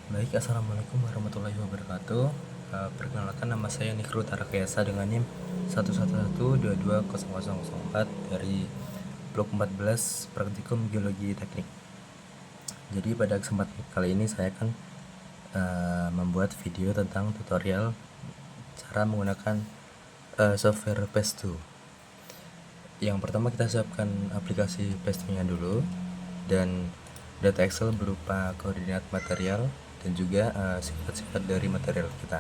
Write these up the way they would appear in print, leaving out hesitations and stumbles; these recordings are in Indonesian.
Baik, assalamualaikum warahmatullahi wabarakatuh. Perkenalkan, nama saya Nikru Tarakayasa dengan NIM 111222004 dari blok 14 Praktikum Geologi Teknik. Jadi pada kesempatan kali ini saya akan membuat video tentang tutorial cara menggunakan software Pesto. Yang pertama kita siapkan aplikasi Pesto-nya dulu dan data Excel berupa koordinat material dan juga sifat-sifat dari material kita.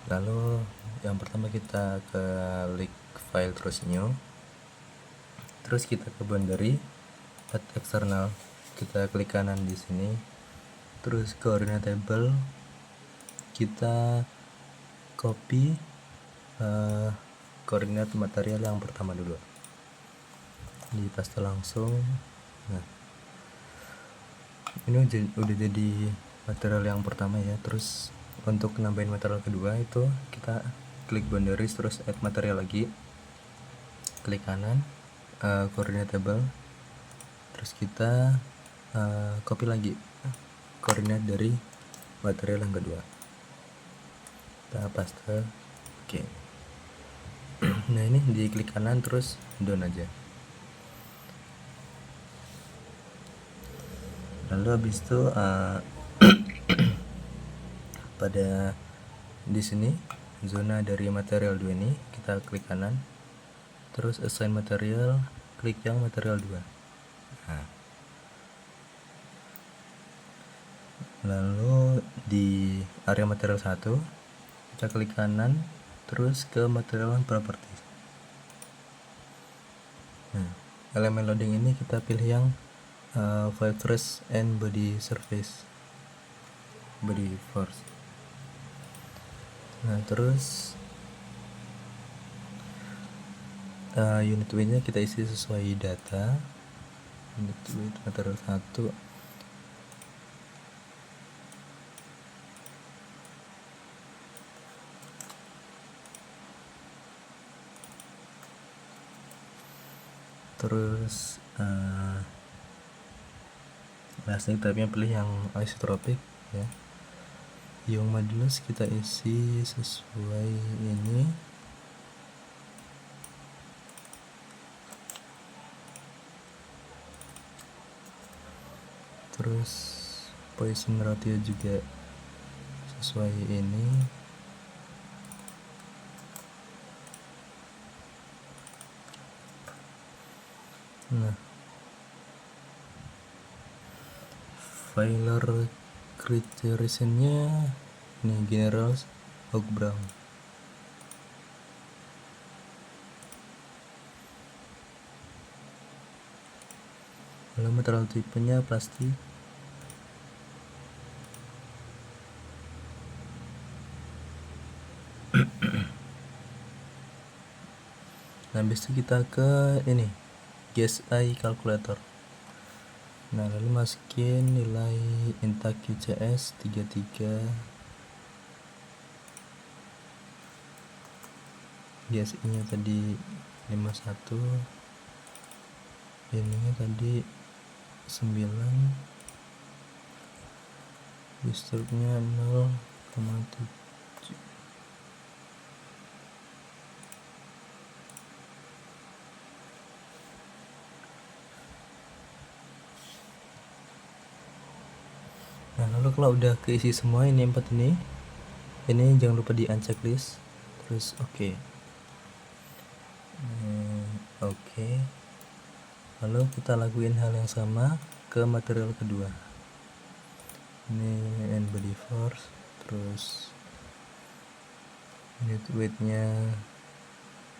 Lalu yang pertama kita klik file terus new, terus kita ke boundary path eksternal, kita klik kanan di sini, terus coordinate table kita copy koordinat material yang pertama dulu, di paste langsung. Nah, ini udah jadi material yang pertama ya. Terus untuk nambahin material kedua itu kita klik boundaries, terus add material lagi, klik kanan coordinate table, terus kita copy lagi koordinat dari material yang kedua, kita paste. Oke. Nah, ini di klik kanan terus done aja. Lalu habis itu pada di sini zona dari material 2 ini kita klik kanan, terus assign material, klik yang material 2. Nah, lalu di area material 1 kita klik kanan, terus ke material properties. Nah, elemen loading ini kita pilih yang file trace and body surface, body force. Nah, terus unit weight-nya kita isi sesuai data. Unit weight material 1 terus plastik type-nya pilih yang isotropik ya. Young modulus kita isi sesuai ini. Terus Poisson ratio juga sesuai ini. Nah, Failer criterion-nya ini General Hawk Brown. Lalu material tipenya plastik. Nah, habis itu kita ke ini GSI calculator. Nah, lalu masukin nilai inta QCS 33, GSI nya tadi 51, ininya tadi 9, disturbnya 0,7. Nah, lalu kalau udah keisi semua ini 4 ini jangan lupa di unchecklist, terus oke. Oke. Lalu kita lakuin hal yang sama ke material kedua. Ini and body force, terus unit weight-nya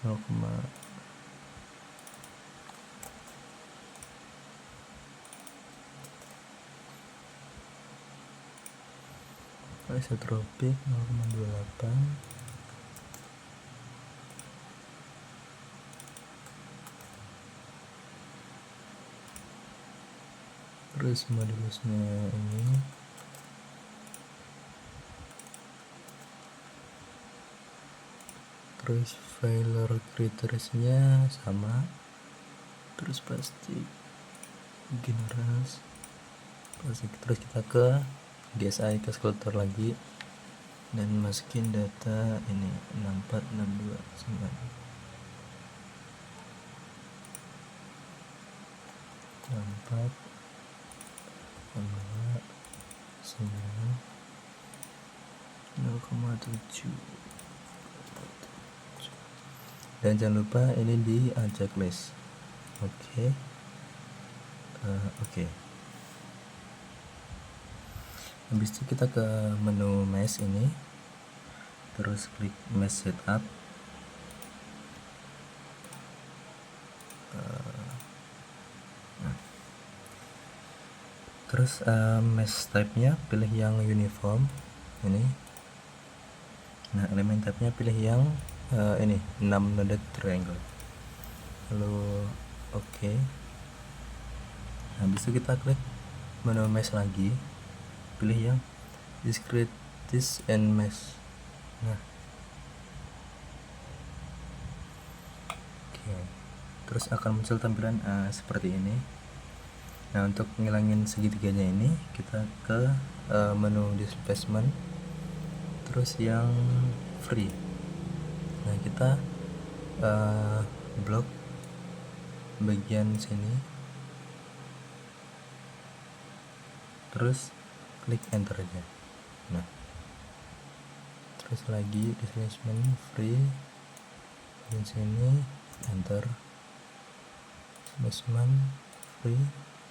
0, isotropik 0,28, terus modulusnya ini, terus failure criterion-nya sama, terus plastik generas plastik. Terus kita ke GSI ke skulptur lagi dan masukin data ini 64629 4 0,7. Dan jangan lupa ini di checklist. Oke. Habis itu kita ke menu mesh ini, terus klik mesh setup. Terus mesh type-nya pilih yang uniform ini. Nah, elemen type-nya pilih yang ini 6 noded triangle. Lalu oke. Habis itu kita klik menu mesh lagi, pilih yang discrete and mesh. Nah, oke. Terus akan muncul tampilan seperti ini. Nah, untuk ngilangin segitiganya ini kita ke menu displacement, terus yang free. Nah, kita blok bagian sini, terus klik enter aja. Nah, terus lagi displacement free dan sini enter, displacement free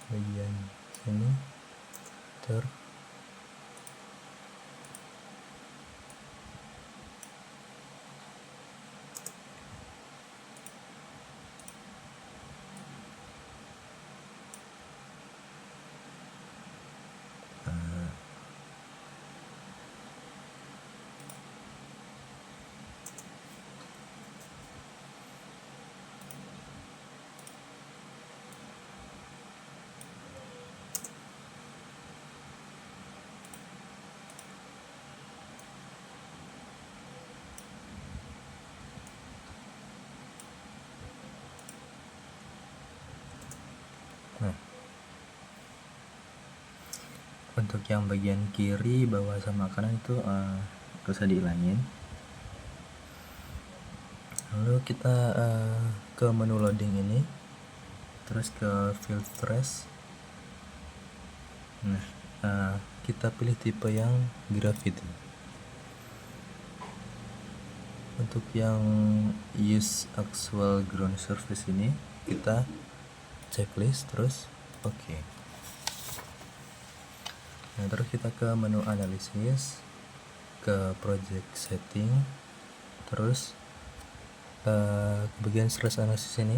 bagian sini enter. Nah, untuk yang bagian kiri, bawah sama kanan itu usah dihilangin. Lalu kita ke menu loading ini, terus ke field trace. Nah, kita pilih tipe yang gravity. Untuk yang use actual ground surface ini kita checklist, terus oke. Nah, terus kita ke menu analisis, ke project setting, terus bagian stress analysis ini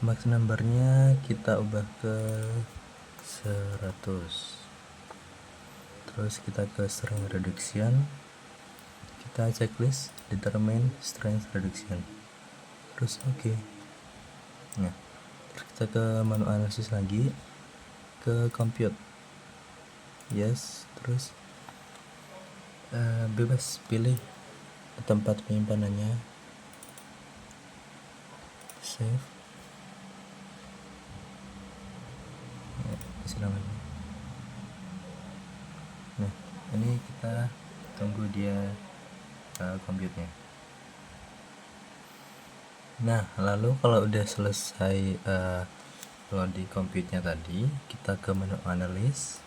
max numbernya kita ubah ke 100. Terus kita ke strength reduction, kita checklist determine strength reduction, terus oke. Nah, terus kita ke menu analisis lagi, ke compute, yes, terus bebas pilih tempat penyimpanannya, save. Silakan. Nah, ini kita tunggu dia compute-nya. Nah, lalu kalau udah selesai loading compute-nya tadi, kita ke menu analysis,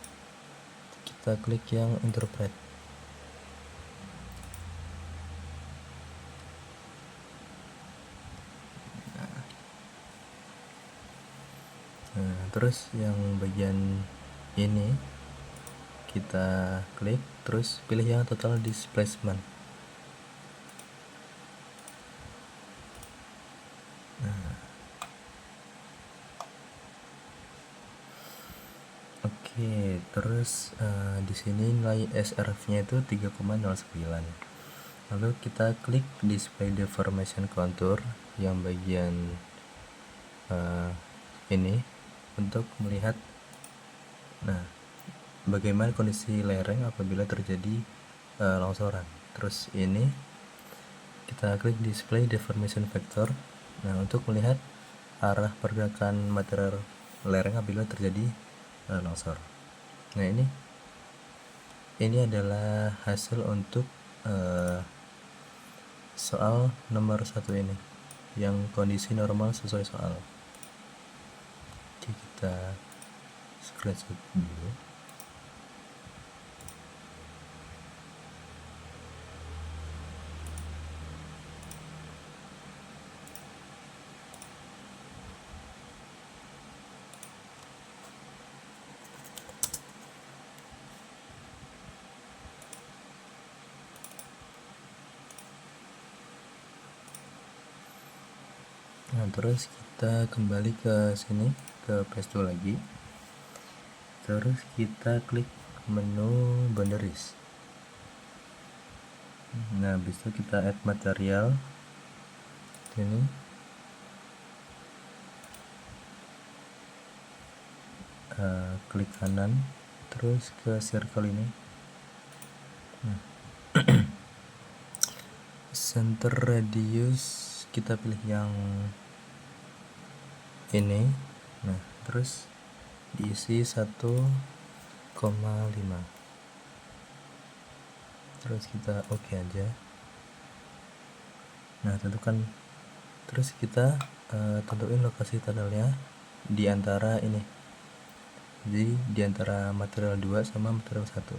kita klik yang interpret. Nah, terus yang bagian ini kita klik, terus pilih yang total displacement. Nah, oke, terus di sini nilai SRF-nya itu 3,09. Lalu kita klik display deformation contour yang bagian ini untuk melihat bagaimana kondisi lereng apabila terjadi longsoran. Terus ini kita klik display deformation vector, nah, untuk melihat arah pergerakan material lereng apabila terjadi longsor. Nah, ini adalah hasil untuk soal nomor 1 ini yang kondisi normal sesuai soal. Oke, kita screenshot dulu. Nah, terus kita kembali ke sini, ke PS2 lagi. Terus kita klik menu boundaries. Nah, habis itu kita add material. Ini klik kanan, terus ke circle ini. Nah, center radius kita pilih yang ini. Nah, terus diisi 1,5. Terus kita oke aja. Nah, tentukan, terus kita tentuin lokasi tunnelnya di antara ini, jadi di antara material 2 sama material 1.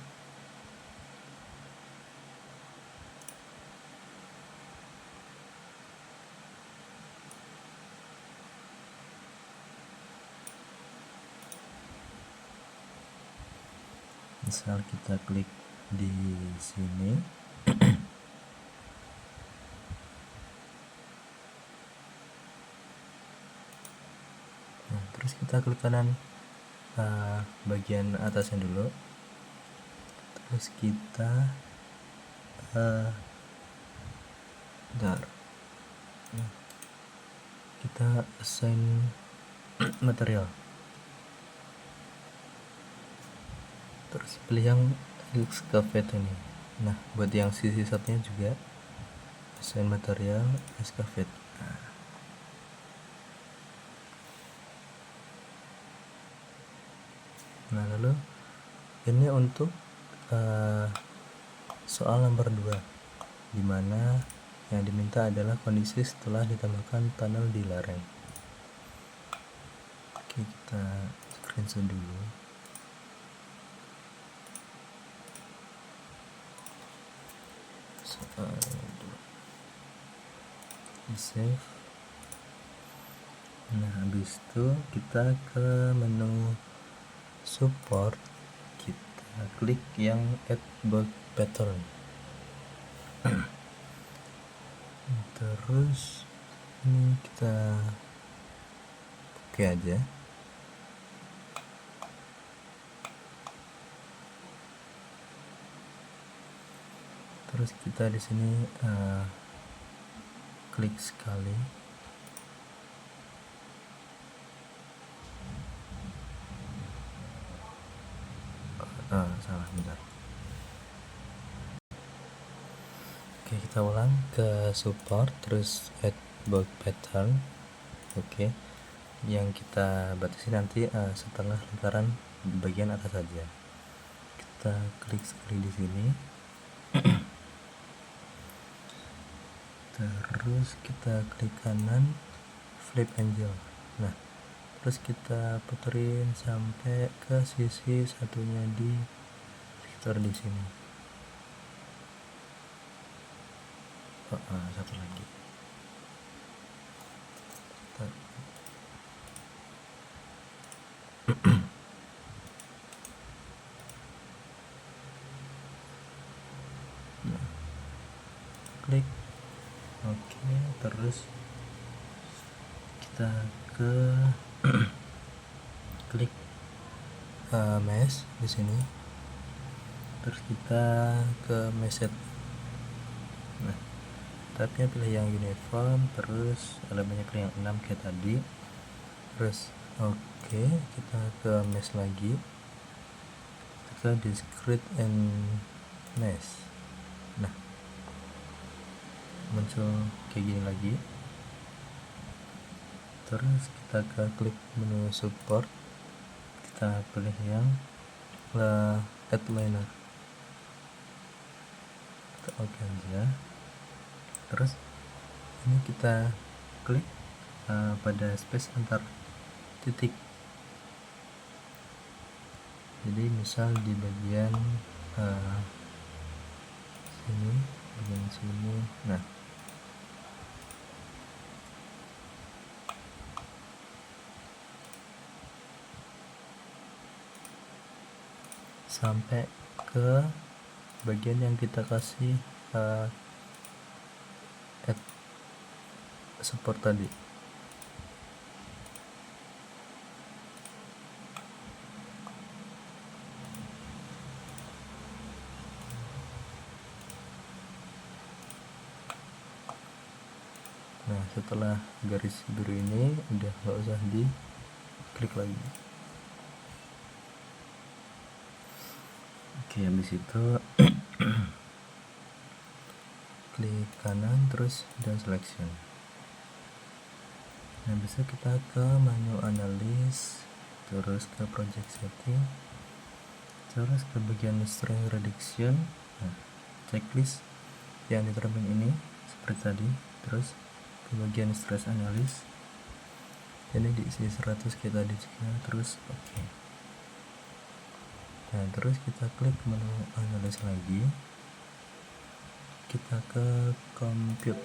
Misal kita klik di sini. Nah, terus kita klik kanan bagian atasnya dulu. Terus kita kita assign material. Terus pilih yang excavate ini. Nah, buat yang sisi satunya juga assign material excavate. Nah, lalu ini untuk soal nomor 2, dimana yang diminta adalah kondisi setelah ditambahkan tunnel di lereng. Oke, kita screenshot dulu. Save. Nah, habis itu kita ke menu support, kita klik yang add bulk pattern. Terus ini kita oke aja. Terus kita di sini klik sekali. Salah, bentar. Oke, kita ulang ke support, terus add bulk pattern. Oke, yang kita batasi nanti setelah lingkaran bagian atas saja. Kita klik sekali di sini. Terus kita klik kanan, flip angel. Nah, terus kita puterin sampai ke sisi satunya di sekitar di sini. Satu lagi. Nah, klik oke, terus kita ke klik mesh di sini. Terus kita ke mesh set. Nah, tabnya pilih yang uniform, terus elemennya pilih yang 6 kayak tadi. Terus oke, kita ke mesh lagi, kita discrete and mesh. Nah, muncul kayak gini lagi. Terus kita ke klik menu support, kita pilih yang add liner, kita oke aja. Terus ini kita klik pada space antar titik. Jadi misal di bagian sini, bagian sini, nah sampai ke bagian yang kita kasih add support tadi. Nah, setelah garis biru ini udah nggak usah diklik lagi. Oke, habis itu klik kanan terus dan selection. Nah, bisa kita ke menu analysis, terus ke project setting, terus ke bagian string reduction. Nah, checklist yang diterapkan ini seperti tadi, terus ke bagian stress analysis ini diisi 100 kita di sini, terus oke. Nah, terus kita klik menu analysis lagi, kita ke compute.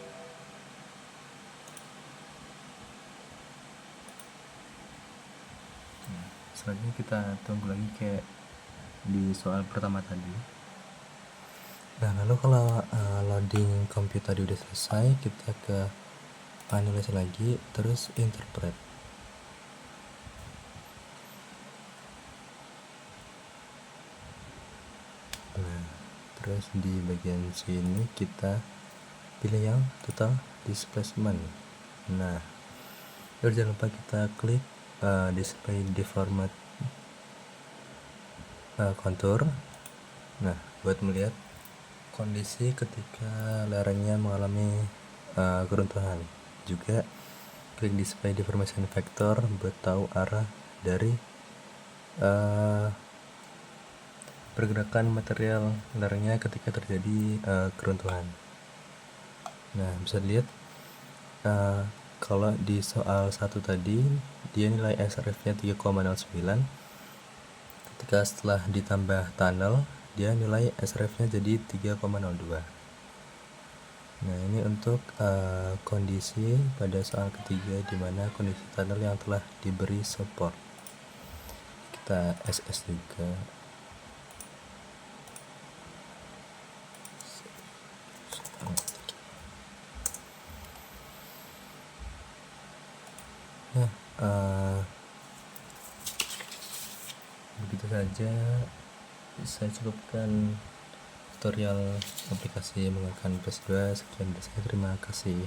Nah, selanjutnya kita tunggu lagi kayak di soal pertama tadi. Nah, lalu kalau loading compute tadi udah selesai, kita ke analysis lagi, terus interpret. Nah, terus di bagian sini kita pilih yang total displacement. Nah, terus jangan lupa kita klik display deformed contour. Nah, buat melihat kondisi ketika lerengnya mengalami keruntuhan. Juga klik display deformation vector buat tahu arah dari pergerakan material lerengnya ketika terjadi keruntuhan. Nah, bisa dilihat kalau di soal 1 tadi dia nilai SRF nya 3,09, ketika setelah ditambah tunnel dia nilai SRF nya jadi 3,02. Nah, ini untuk kondisi pada soal ketiga di mana kondisi tunnel yang telah diberi support. Kita SS juga. Nah, begitu saja saya cukupkan tutorial aplikasi menggunakan PS2. Sekian dari saya, terima kasih.